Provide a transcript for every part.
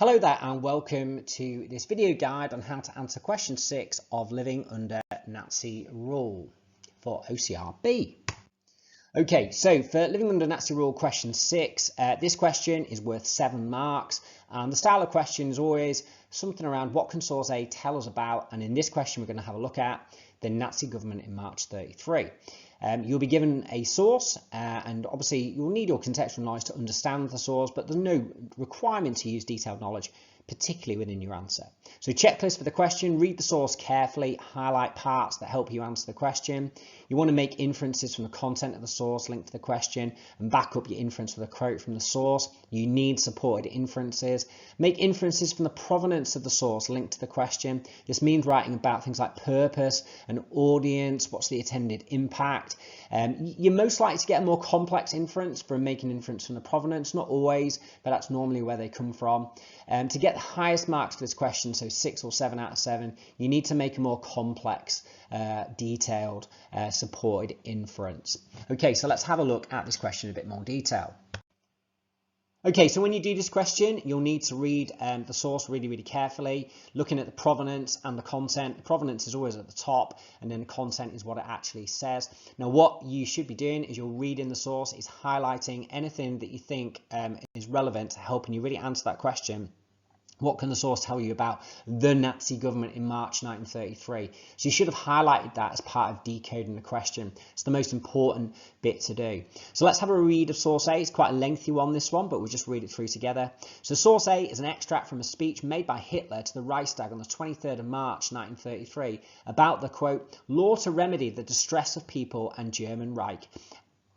Hello there and welcome to this video guide on how to answer question 6 of Living Under Nazi Rule for OCRB. Okay, so for Living Under Nazi Rule question 6, this question is worth 7 marks, and the style of question is always something around what can source A tell us about, and in this question we're going to have a look at the Nazi government in March 33. You'll be given a source and obviously you'll need your contextual knowledge to understand the source, but there's no requirement to use detailed knowledge, particularly within your answer. So checklist for the question: read the source carefully, highlight parts that help you answer the question. You want to make inferences from the content of the source linked to the question and back up your inference with a quote from the source. You need supported inferences. Make inferences from the provenance of the source linked to the question. This means writing about things like purpose and audience, what's the attended impact. You're most likely to get a more complex inference from making inference from the provenance, not always, but that's normally where they come from. To get the highest marks for this question, so 6 or 7 out of 7, you need to make a more complex, detailed, supported inference. Okay, so let's have a look at this question in a bit more detail. Okay, so when you do this question, you'll need to read the source really carefully, looking at the provenance and the content. The provenance is always at the top, and then the content is what it actually says. Now, what you should be doing is you're reading the source, is highlighting anything that you think is relevant to helping you really answer that question. What can the source tell you about the Nazi government in March 1933? So you should have highlighted that as part of decoding the question. It's the most important bit to do. So let's have a read of source A. It's quite a lengthy one, this one, but we'll just read it through together. So source A is an extract from a speech made by Hitler to the Reichstag on the 23rd of March 1933 about the, quote, law to remedy the distress of people and German Reich,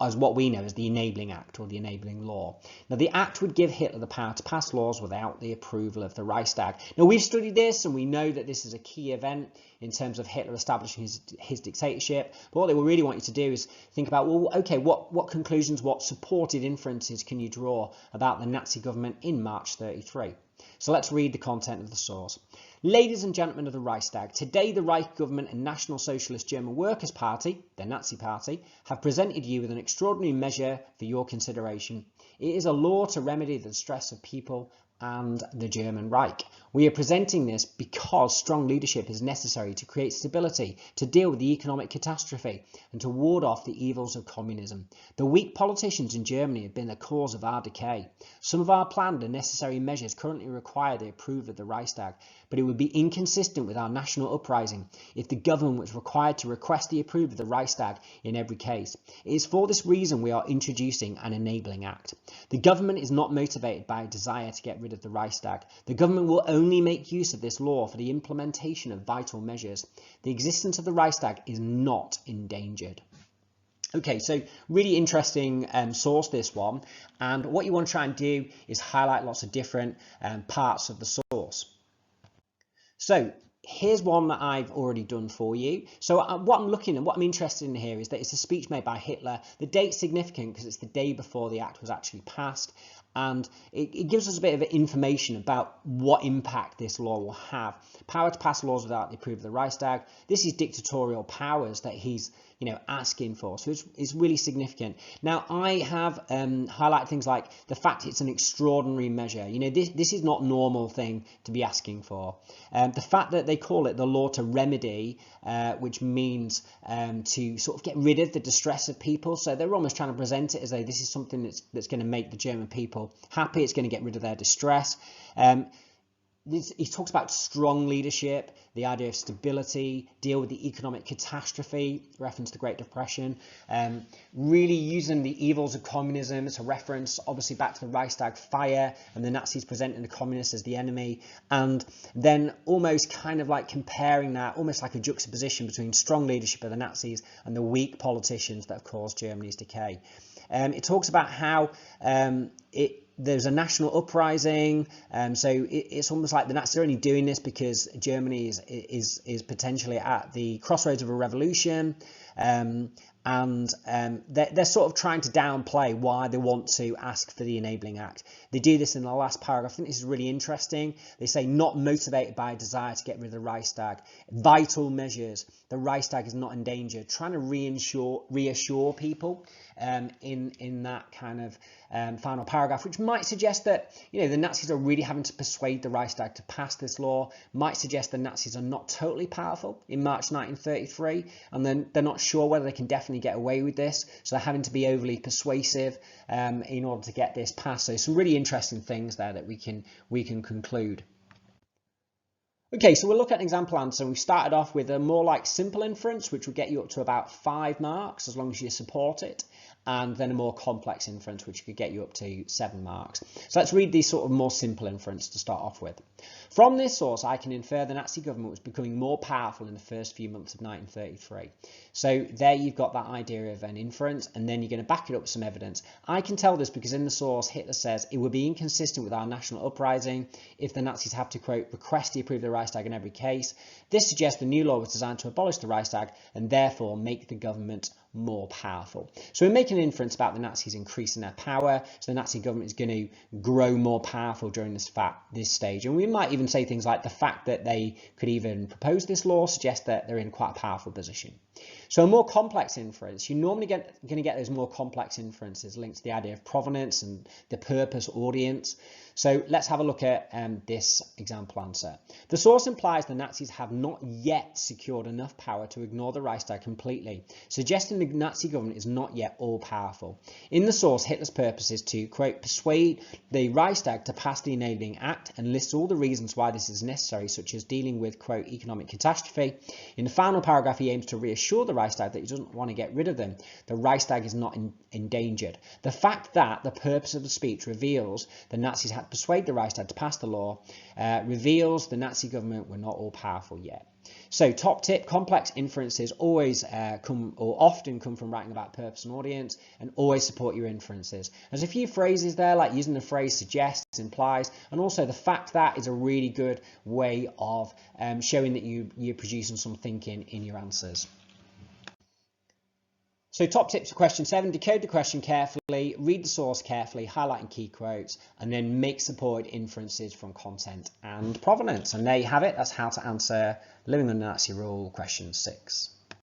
as what we know as the Enabling Act or the Enabling Law. Now, the Act would give Hitler the power to pass laws without the approval of the Reichstag. Now, we've studied this and we know that this is a key event in terms of Hitler establishing his dictatorship. But what they will really want you to do is think about, well, okay, what conclusions, what supported inferences can you draw about the Nazi government in March 33? So let's read the content of the source. Ladies and gentlemen of the Reichstag, today the Reich government and National Socialist German Workers' Party, the Nazi Party, have presented you with an extraordinary measure for your consideration. It is a law to remedy the distress of people and the German Reich. We are presenting this because strong leadership is necessary to create stability, to deal with the economic catastrophe, and to ward off the evils of communism. The weak politicians in Germany have been the cause of our decay. Some of our planned and necessary measures currently require the approval of the Reichstag, but it would be inconsistent with our national uprising if the government was required to request the approval of the Reichstag in every case. It is for this reason we are introducing an Enabling Act. The government is not motivated by a desire to get rid of the Reichstag. The government will only make use of this law for the implementation of vital measures. The existence of the Reichstag is not endangered. Okay, so really interesting source, this one, and what you want to try and do is highlight lots of different parts of the source. So here's one that I've already done for you. So what I'm interested in here is that it's a speech made by Hitler. The date's significant because it's the day before the act was actually passed, and it gives us a bit of information about what impact this law will have. Power to pass laws without the approval of the Reichstag. This is dictatorial powers that he's asking for, so it's really significant. Now, I have highlighted things like the fact it's an extraordinary measure. This is not a normal thing to be asking for. The fact that they call it the law to remedy, which means to sort of get rid of the distress of people, so they're almost trying to present it as though this is something that's going to make the German people happy, it's going to get rid of their distress. He talks about strong leadership, the idea of stability, deal with the economic catastrophe, reference to the Great Depression, really using the evils of communism as a reference, obviously back to the Reichstag fire and the Nazis presenting the communists as the enemy, and then almost kind of like comparing that, almost like a juxtaposition between strong leadership of the Nazis and the weak politicians that have caused Germany's decay. It talks about how there's a national uprising, so it's almost like the Nazis are only doing this because Germany is potentially at the crossroads of a revolution. they're sort of trying to downplay why they want to ask for the Enabling Act. They do this in the last paragraph. I think this is really interesting. They say, not motivated by a desire to get rid of the Reichstag. Vital measures. The Reichstag is not in danger. Trying to reassure people in that kind of final paragraph, which might suggest that, you know, the Nazis are really having to persuade the Reichstag to pass this law, might suggest the Nazis are not totally powerful in March 1933, and then they're not sure whether they can definitely get away with this, so they're having to be overly persuasive in order to get this passed. So some really interesting things there that we can conclude. Okay, so we'll look at an example answer. We started off with a more like simple inference, which will get you up to about 5 marks as long as you support it, and then a more complex inference, which could get you up to 7 marks. So let's read these sort of more simple inference to start off with. From this source, I can infer the Nazi government was becoming more powerful in the first few months of 1933. So there you've got that idea of an inference, and then you're going to back it up with some evidence. I can tell this because in the source, Hitler says it would be inconsistent with our national uprising if the Nazis have to, quote, request the approval of the Reichstag in every case. This suggests the new law was designed to abolish the Reichstag and therefore make the government more powerful. So we're making an inference about the Nazis increasing their power. So the Nazi government is going to grow more powerful during this stage. And we might even say things like the fact that they could even propose this law suggests that they're in quite a powerful position. So a more complex inference, you're normally going to get those more complex inferences linked to the idea of provenance and the purpose audience. So let's have a look at this example answer. The source implies the Nazis have not yet secured enough power to ignore the Reichstag completely, suggesting the Nazi government is not yet all powerful. In the source, Hitler's purpose is to, quote, persuade the Reichstag to pass the Enabling Act and lists all the reasons why this is necessary, such as dealing with, quote, economic catastrophe. In the final paragraph, he aims to reassure the Reichstag that he doesn't want to get rid of them. The Reichstag is not endangered. The fact that the purpose of the speech reveals the Nazis had to persuade the Reichstag to pass the law reveals the Nazi government were not all powerful yet. So top tip, complex inferences always often come from writing about purpose and audience, and always support your inferences. There's a few phrases there, like using the phrase suggests, implies, and also the fact that is a really good way of showing that you're producing some thinking in your answers. So top tips for question 7, decode the question carefully, read the source carefully, highlighting key quotes, and then make supported inferences from content and provenance. And there you have it. That's how to answer Living Under Nazi Rule question 6.